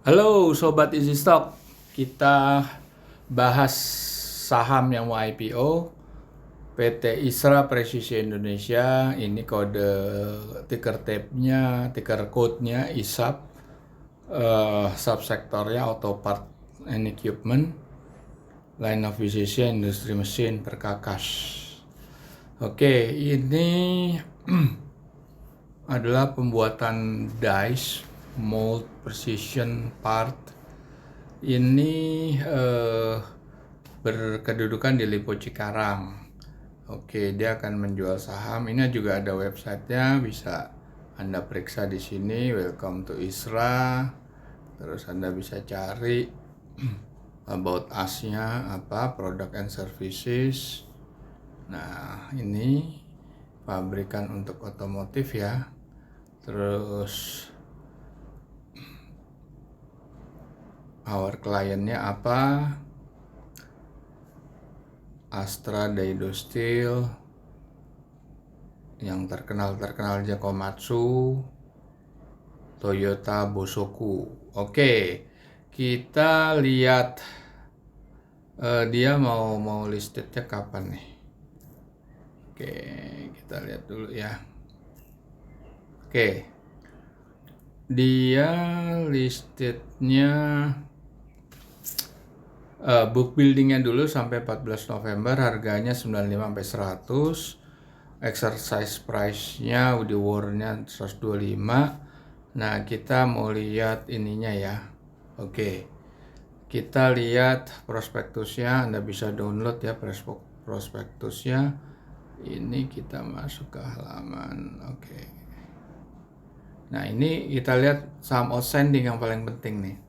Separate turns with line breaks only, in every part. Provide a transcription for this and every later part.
Halo Sobat Easy Stock, kita bahas saham yang mau IPO PT Isra Presisi Indonesia. Ini kode ticker tape-nya, ticker code-nya ISAP, subsektornya auto part and equipment, line of business industri mesin perkakas. Oke, ini adalah pembuatan dice, mold, precision part. Ini berkedudukan di Lipo Cikarang. Oke, dia akan menjual saham. Ini juga ada websitenya, bisa Anda periksa di sini. Welcome to Isra. Terus Anda bisa cari about us-nya apa, product and services. Nah, ini pabrikan untuk otomotif ya. Terus our client-nya apa? Astra Daido Steel, yang terkenal aja Komatsu, Toyota Bosoku. Oke, kita lihat dia mau listednya kapan nih. Oke, kita lihat dulu ya. Oke, dia listednya book buildingnya dulu sampai 14 November, harganya 95 sampai 100. Exercise price-nya, di warrant-nya 125. Nah, kita mau lihat ininya ya. Oke, kita lihat prospektusnya. Anda bisa download ya prospektusnya. Ini kita masuk ke halaman. Oke. Nah, ini kita lihat saham outstanding yang paling penting nih.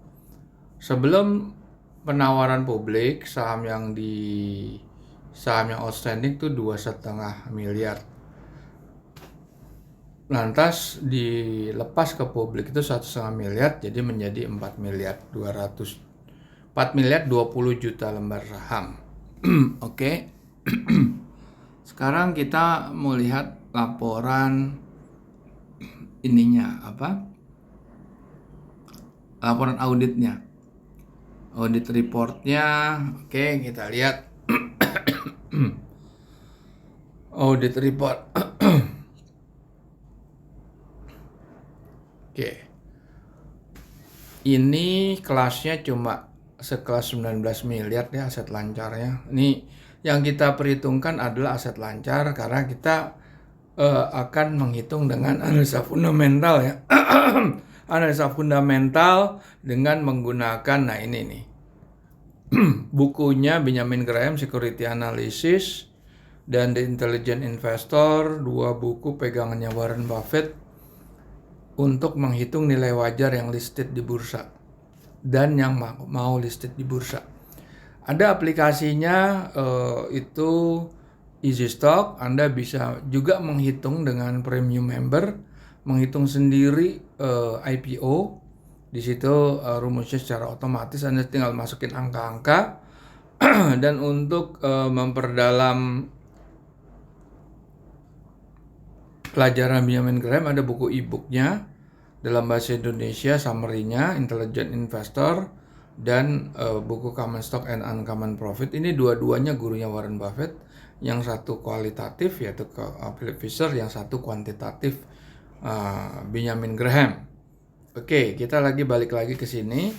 Sebelum penawaran publik, saham yang outstanding itu 2,5 miliar. Lantas dilepas ke publik itu 1,5 miliar, jadi menjadi 4 miliar 20 juta lembar saham. Oke. Sekarang kita mau lihat laporan ininya apa? Laporan auditnya. Audit reportnya. Oke, kita lihat. Audit report. Oke. Ini kelasnya cuma sekelas 19 miliar ya aset lancarnya. Ini yang kita perhitungkan adalah aset lancar karena kita akan menghitung dengan analisa fundamental ya. Analisa fundamental dengan menggunakan, nah ini nih. Bukunya Benjamin Graham, Security Analysis, dan The Intelligent Investor, 2 buku pegangannya Warren Buffett untuk menghitung nilai wajar yang listed di bursa dan yang mau listed di bursa. Ada aplikasinya, itu Easy Stock. Anda bisa juga menghitung dengan premium member, menghitung sendiri IPO. Di situ rumusnya secara otomatis, Anda tinggal masukin angka-angka. Dan untuk memperdalam pelajaran Benjamin Graham, ada buku e-booknya dalam bahasa Indonesia, summary-nya Intelligent Investor, dan buku Common Stock and Uncommon Profit. Ini dua-duanya gurunya Warren Buffett. Yang satu kualitatif yaitu Philip Fisher, yang satu kuantitatif Benjamin Graham. Oke, kita balik lagi ke sini.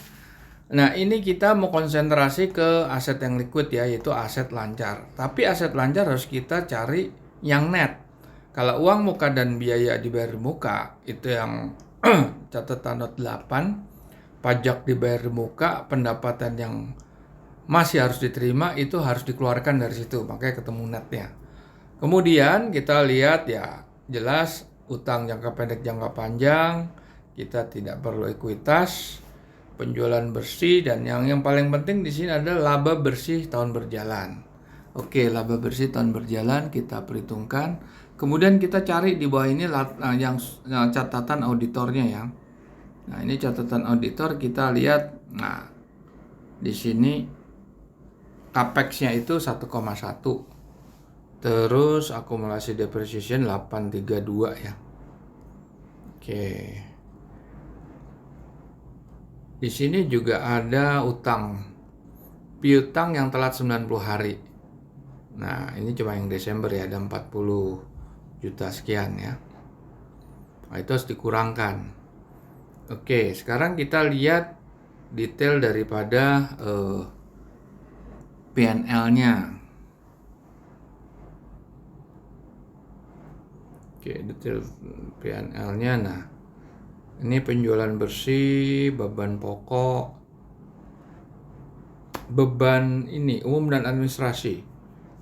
Nah, ini kita mau konsentrasi ke aset yang liquid ya, yaitu aset lancar. Tapi aset lancar harus kita cari yang net. Kalau uang muka dan biaya dibayar di muka, itu yang catatan not 8, pajak dibayar di muka, pendapatan yang masih harus diterima itu harus dikeluarkan dari situ, makanya ketemu netnya. Kemudian kita lihat ya, jelas utang jangka pendek, jangka panjang, kita tidak perlu ekuitas, penjualan bersih, dan yang paling penting di sini adalah laba bersih tahun berjalan. Oke, laba bersih tahun berjalan kita perhitungkan. Kemudian kita cari di bawah ini yang catatan auditornya ya. Nah, ini catatan auditor, kita lihat. Nah, di sini capex-nya itu 1,1. Terus akumulasi depreciation 832 ya. Oke. Di sini juga ada utang, piutang yang telat 90 hari. Nah, ini cuma yang Desember ya, ada 40 juta sekian ya. Nah, itu harus dikurangkan. Oke, sekarang kita lihat detail daripada PNL-nya. Oke, detail PNL-nya. Nah, ini penjualan bersih, beban pokok, beban ini umum dan administrasi,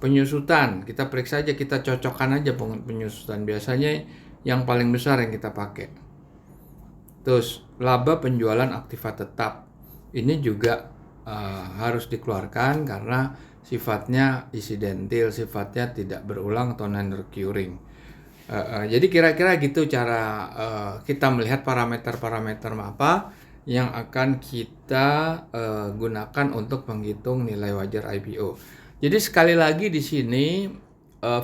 penyusutan. Kita periksa aja, kita cocokkan aja penyusutan. Biasanya yang paling besar yang kita pakai. Terus laba penjualan aktiva tetap. Ini juga harus dikeluarkan karena sifatnya insidental, sifatnya tidak berulang atau non-recurring. Jadi kira-kira gitu cara kita melihat parameter-parameter apa yang akan kita gunakan untuk menghitung nilai wajar IPO. Jadi sekali lagi di sini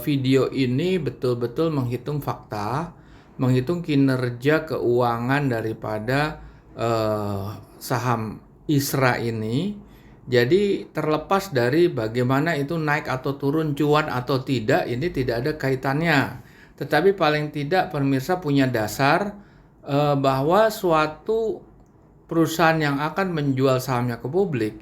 video ini betul-betul menghitung fakta, menghitung kinerja keuangan daripada saham ISRA ini. Jadi terlepas dari bagaimana itu naik atau turun, cuan atau tidak, ini tidak ada kaitannya. Tetapi paling tidak pemirsa punya dasar bahwa suatu perusahaan yang akan menjual sahamnya ke publik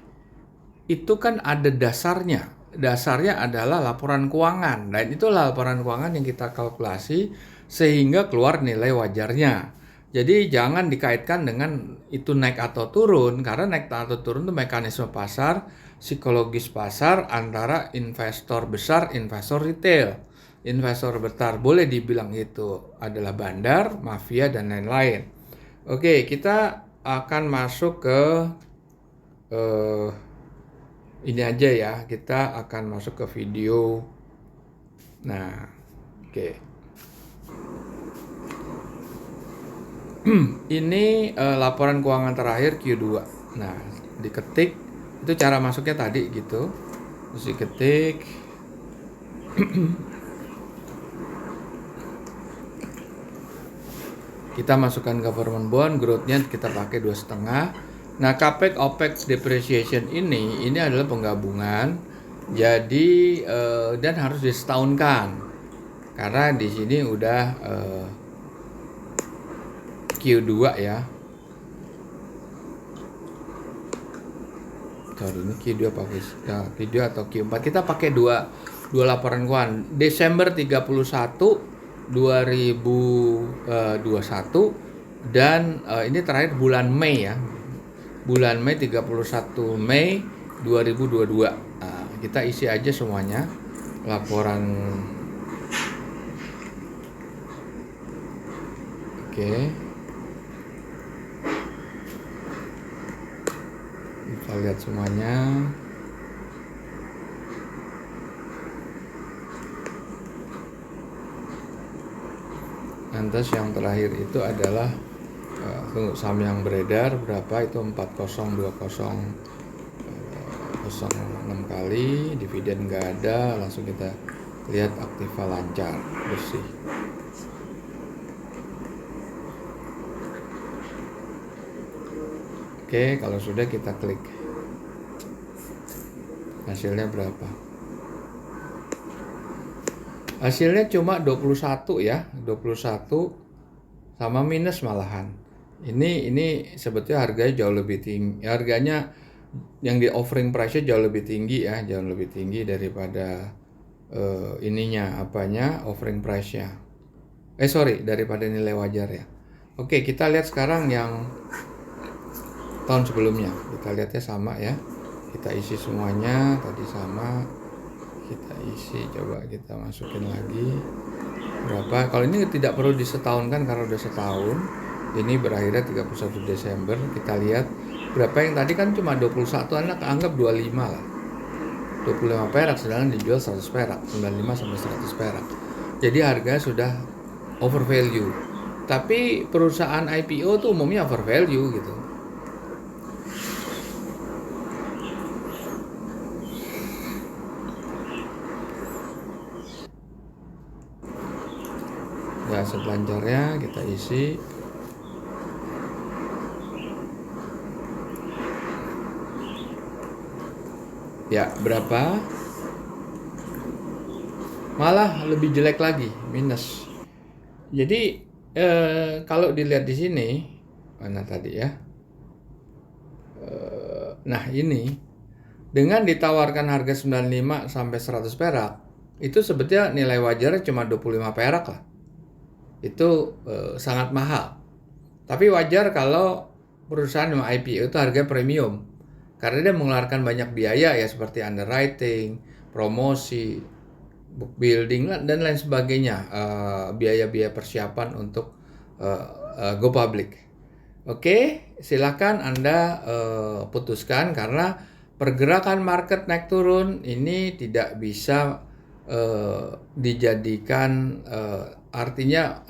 itu kan ada dasarnya. Dasarnya adalah laporan keuangan. Dan itulah laporan keuangan yang kita kalkulasi sehingga keluar nilai wajarnya. Jadi jangan dikaitkan dengan itu naik atau turun, karena naik atau turun itu mekanisme pasar, psikologis pasar antara investor besar, investor retail. Investor besar boleh dibilang itu adalah bandar, mafia, dan lain-lain. Oke, kita akan masuk ke ini aja ya. Kita akan masuk ke video. Nah, oke. Ini laporan keuangan terakhir Q2. Nah, diketik. Itu cara masuknya tadi gitu. Terus diketik. Kita masukkan government bond, growth-nya kita pakai 2,5. Nah, capex, opex, depreciation ini adalah penggabungan. Jadi dan harus disetahunkan. Karena di sini udah Q2 ya. Sorry, ini Q2 pakai Q2 atau Q4. Kita pakai dua laporan keuangan. Desember 31 2021 dan ini terakhir bulan Mei ya. Bulan Mei 31 Mei 2022. Nah, kita isi aja semuanya laporan. Oke. Kita lihat semuanya. Lantas yang terakhir itu adalah saham yang beredar berapa, itu 402006 kali, dividen nggak ada, langsung kita lihat aktiva lancar, bersih. Oke, kalau sudah kita klik hasilnya berapa. Hasilnya cuma 21 ya, 21 sama minus malahan. Ini sebetulnya harganya jauh lebih tinggi. Harganya yang di offering price-nya jauh lebih tinggi ya, jauh lebih tinggi daripada offering price-nya. Daripada nilai wajar ya. Oke, kita lihat sekarang yang tahun sebelumnya. Kita lihatnya sama ya. Kita isi semuanya, tadi sama. Kita isi, coba kita masukin lagi berapa. Kalau ini tidak perlu disetahunkan karena udah setahun. Ini berakhirnya 31 Desember. Kita lihat berapa yang tadi kan cuma 21, anak anggap 25 lah. 25 perak sedangkan dijual 100 perak, 95 sampai 100 perak. Jadi harga sudah over value. Tapi perusahaan IPO tuh umumnya over value gitu. Aset lancarnya kita isi. Ya, berapa? Malah lebih jelek lagi, minus. Jadi kalau dilihat di sini, mana tadi ya? Nah ini, dengan ditawarkan harga 95 sampai 100 perak, itu sebetulnya nilai wajarnya cuma 25 perak lah. Itu sangat mahal. Tapi wajar kalau perusahaan yang IPO itu harga premium. Karena dia mengeluarkan banyak biaya ya, seperti underwriting, promosi, book building dan lain sebagainya, biaya-biaya persiapan untuk go public. Oke, silakan Anda putuskan, karena pergerakan market naik turun ini tidak bisa dijadikan artinya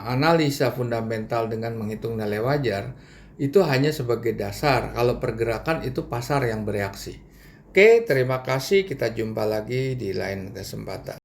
analisa fundamental dengan menghitung nilai wajar itu hanya sebagai dasar. Kalau pergerakan itu pasar yang bereaksi. Oke, terima kasih. Kita jumpa lagi di lain kesempatan.